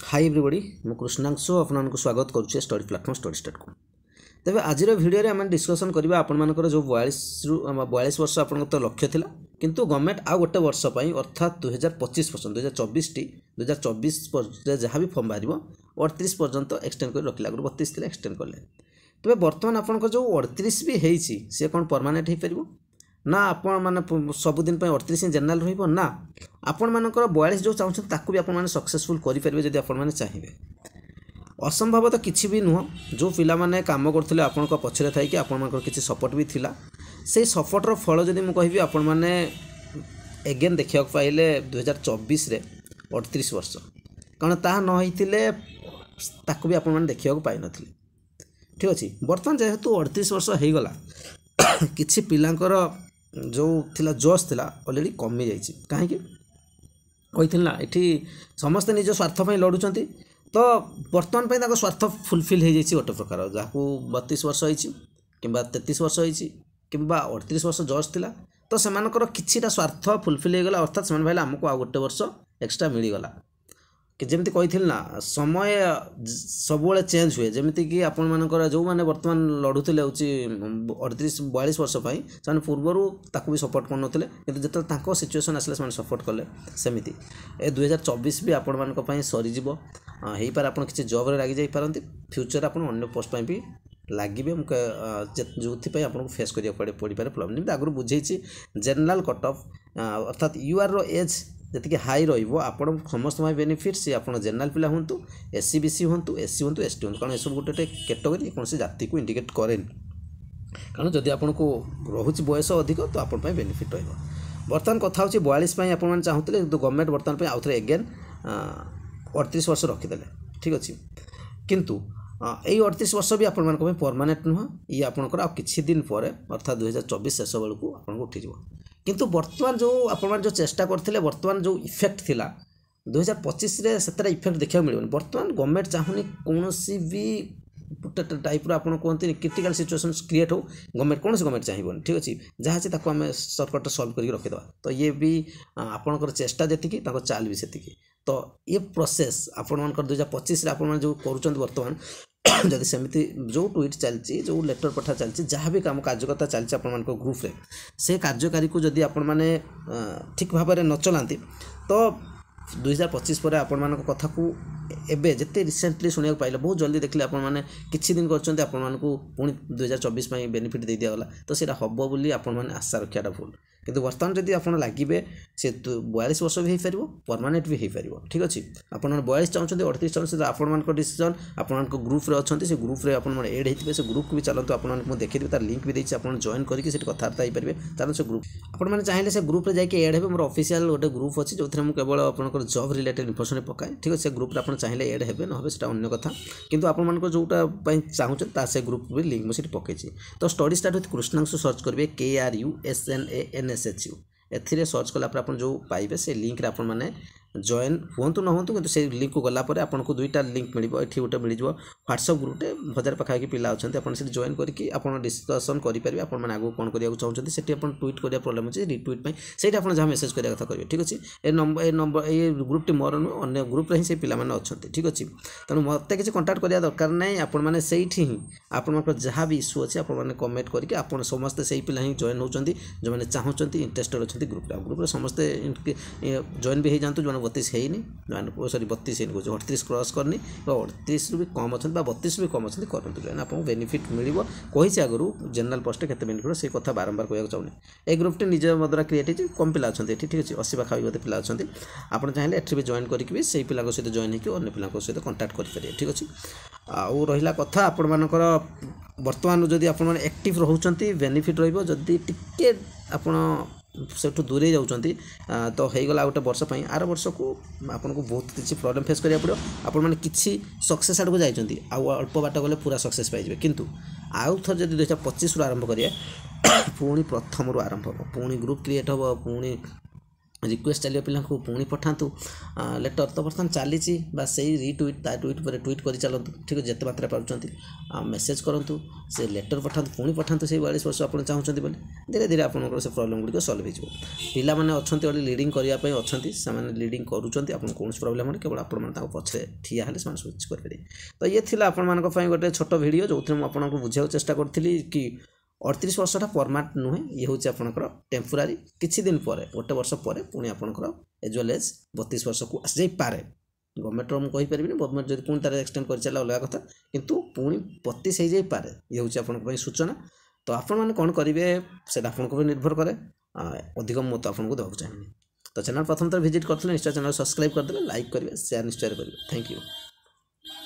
High everybody मु कृष्णांशु आपको स्वागत करुच्छे स्टडी प्लाटफॉर्म स्टडी.com। तेज आज भिडियो में डिस्कसन करवा आपर जो 42 वर्ष आप तो लक्ष्य था किंतु गवर्नमेंट आउ गोटे वर्ष अर्थात 2025 पर्यटन 2024 टी 2024 जहाँ भी फॉर्म बाहर 38 पर्यंत एक्सटेंड कर रखिला। आगुरी 32 थे एक्सटेंड कले। तेज बर्तमान आपंकर जो 38 भी होती सी कौन परमानेंट हो पार ना आपण मैंने सबुदिन 38 जेनराल रहा आपण मानकर 42 जो चाहते ताकू भी आप सक्सेसफुल करेंगे जब आप चाहिए। असंभव तो किसी भी नुह। जो पिला माने काम करते आपण पछरे थी कि आपण किसी सपोर्ट भी थिला से सपोर्टर फल जदि मुझे आपण मैंने एगेन देखा पाइले 2024 रे 38 वर्ष कारण ताहा न होइतिले ताकू भी आपण देखा पाई नथिले। ठीक अच्छे बर्तमान जेहेतु 38 वर्ष हो गला किछि पिलांकर जो थिला जोश थिला ऑलरेडी कमी जाइए कहीं कही ना ये समस्ते निज स्वार्थ लड़ुंट तो बर्तमान पर स्वार्थ फुलफिल हो जाए गोटे प्रकार जहाँ 32 वर्ष होती कि 33 वर्ष होती कि 38 वर्ष जोश थिला तो सेमानकर किछिटा स्वार्थ फुलफिल हो गला अर्थात से भाई आमको आ गोटे वर्ष एक्सट्रा मिलगला कि जमी कही ना समय सब चेंज हुए जमीती कि आपण मानकर जो मैंने बर्तमान लड़ुले हूँ 38-42 वर्ष से पूर्वर ताकू भी सपोर्ट करुले कि जो सिचुएसन आसले से सपोर्ट कले सेमती ए 2024 भी आपण मान सरीज हो पारे आप किसी जॉब रे लगी जापारती फ्यूचर आप अन्य पोस्ट भी लगे जो आपको फेस करा पड़ पारे प्रॉब्लम जमी आगुरी बुझे जनरल कट ऑफ अर्थात यूआर एज जी हाई रपण समस्त बेनिफिट सी आप जेनराल पिला हूँ एससी बीसी हूँ एससी हूँ एसटी हूँ कारण यह सब गोटे कैटेगरी कौन जाति को इंडिकेट करें कारण जदि आपन को रोचे बयस अधिक तो आप बेनिफिट बर्तमान कथा हूँ 42 आप चाहते तो गवर्नमेंट बर्तमान आउ थे एगेन 38 वर्ष रखीदे। ठीक अच्छे किंतु यही 38 वर्ष भी आपण परमानेंट नुह ये आपंकर आ किछि दिन पर अर्थात 2024 शेष बेलू आपको उठीज किंतु बर्तमान जो आपण जो चेष्टा करते बर्तमान जो इफेक्ट थिला 2025 रे सेतरा इफेक्ट देखा मिलबनी। बर्तमान गवर्नमेंट चाहूनी कौन भी टाइप आप कहते क्रिटिकल सिचुएशन क्रिएट हो गवर्नमेंट कौन गवर्नमेंट चाहिए। ठीक अच्छे जहाँ अच्छे आम सर्टकट सल्व कर रखीद तो ये भी आपंकर चेष्टा जी चाल भी से तो ये प्रोसेस आपण 2025 आप जो कर बर्तमान जदि सेमती जो ट्वीट चलती जो लेटर पठा चलती जहाँ भी कम कार्यकर्ता चलती आपण ग्रुप रे से कार्यकारी को जदि आपण मैंने ठीक भाव में न चलाती तो 2025 पर आपण मान कथा को एबे जिते रिसेंटली सुनिया पाइले बहुत जल्दी देखले आपण माने किछि दिन करछन्ते आपण मान को पुणी 2024 में बेनिफिट दे दिया गला तो सेटा हबो बोली आपण माने आशा रखियाटा भूल किंतु बर्तमान जदि आपण लागिबे से 42 वर्ष भी हो पारिबो परमानेंट भी हो पारिबो। ठीक अच्छे आपण 42 चाहते 38 चाहते आपण मान डिसीजन आपण मान ग्रुप रे अछन्ते से ग्रुप रे आपण मान ऐड हेतिबे से ग्रुप को भी चलतो आपण मान मु देखि तार लिंक भी देछि आपण जॉइन करके से कथार्ता हो पारिबे चलो से ग्रुप आपण मान चाहिले से ग्रुप रे जाके ऐड हेबे मोर ऑफिशियल गोटे ग्रुप अछि जोथरे मु केवल आपण जॉब रिलेटेड इन्फॉर्मेशन पकाए। ठीक अच्छे ग्रुप रे आपण चाहिले ऐड हेबे न हेबे सेटा अन्य कथा किंतु आपण मान जोटा चाहूचे ता से ग्रुप भी लिंक मुझे पकई तो स्टडी स्टार्ट होती कृष्णांशु सर्च करेंगे KRUSNANSHU एथिरे सर्च कला आप जो पाइबे से लिंक रे आपण माने जॉइन हूँ न हूँ किंतु से लिंक को गलापर आपको दुईटा लिंक मिल ये गोटे मिल व्हाट्सअप ग्रुपे 1000 पाखापाखि पिला अच्छा आप जॉइन करके डिस्कसन करेंगे आप आगे कौन करने चाहते से ट्वीट करा प्रोब्लेम अच्छे रिट्वीट से जहाँ मेसेज करा कथा करेंगे। ठीक अच्छे ए नंबर ये ग्रुपटी मोर नुह अन्य ग्रुप ही से पिला अच्छा। ठीक अच्छे तेणु मत किसी कंटाक्ट करा दरकार ना आपने से ही आप जहाँ भी इश्यू अच्छे आपने कमेंट करके आप समस्ते से पिला ही जॉइन होती जो मैंने चाहते इंटरेस्टेड अच्छा ग्रुप समस्ते जॉइन भी हो जातु जो 32 है सॉरी 32 है 38 क्रॉस करनी 38 भी कम अच्छा 32 भी कम अच्छा करूँ जॉइन आपको बेनिफिट मिल कही आगु जनरल पोस्ट के बेनिफिट से कथा बारंबार कहना चाहूँ ए ग्रुपटी निज द्वारा क्रिएट हो कम पिला अच्छा। ठीक अच्छे 80 पाखापाखि बोधे पिला अच्छा आप चाहिए एठी भी जॉइन करके से पिला सहित जॉइन हो अन्य पिला सहित कंटाक्ट करेंगे। ठीक अच्छे आउ रहा कथा आपण मानकर बर्तमान जदि आप एक्टिव रोचंती बेनिफिट रही टिके आपण सेठू दूरे जाउछंती तो होगला गोटे वर्ष आर वर्ष को आपको बहुत किसी प्रॉब्लम फेस करिया पड़ो आपण माने किसी सक्सेस आड़ को जाइछंती अल्प बाट गले पूरा सक्सेस पाइबे किंतु आउ थर जदि 2025 आरंभ करिया पुणी प्रथम आरंभ हो पुणी ग्रुप क्रिएट हो पुणी रिक्वेस्ट चलिए पिला पुणी पठातु लेटर तो बर्तमान चली से रिट्विट ता ट्विट पर ट्विट कर चलतु ठीक है जिते मात्रा पार्टी मेसेज करूँ से लेटर पठातु पुणी पठातु से 42 वर्ष आप चाहते बोले धीरे धीरे आपंकर से प्रोब्लेम गुड़िक सल्व हो पाने अच्छा लिडिंग करने अच्छा से लिडिंग करूँ कौन प्रोब्लेम हो केवल आप पछे ठिया हेल्ले से किसी करेंगे। तो ये थी आपण गोटे छोट भिडियो जो मुझे बुझाक चेष्टा करी कि 38 वर्षटा परमानेंट नुहे ये हूँ आपंकर टेम्पोरारी किछि दिन पर गोटे वर्ष पर पुणी आपंकर एज वेल एज 32 वर्ष को आसी जापे गवर्नमेंट मुझे कहीपरि गवर्नमेंट जब पुणी तार एक्सटेंड कर चला अलग कथा किंतु पुणी 32 हो जापे ये हूँ आपन सूचना। तो आपण मैंने कौन करेंगे से आपको निर्भर करे अधिक मत आपको देवाक चाहिए। तो चैनल प्रथम थर विजिट करते निश्चय चैनल सब्सक्राइब करदे लाइक करेंगे शेयर निश्चय करेंगे। Thank you.